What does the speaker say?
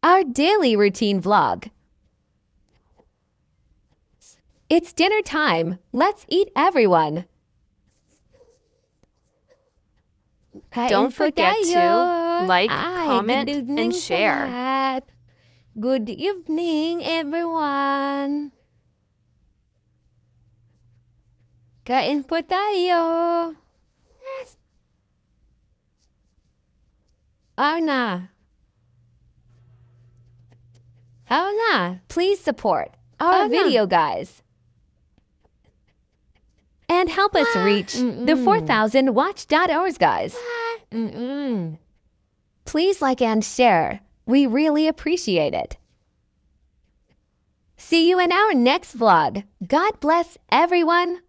our daily routine vlog. It's dinner time. Let's eat, everyone. Don't forget to like, Hi, comment, good evening and sa share. lahat. Good evening, everyone. Kain po tayo. Yes. Ana. Ana. Please support our video, guys. And help us reach the 4,000 watch.hours, guys. Please like and share. We really appreciate it. See you in our next vlog. God bless everyone.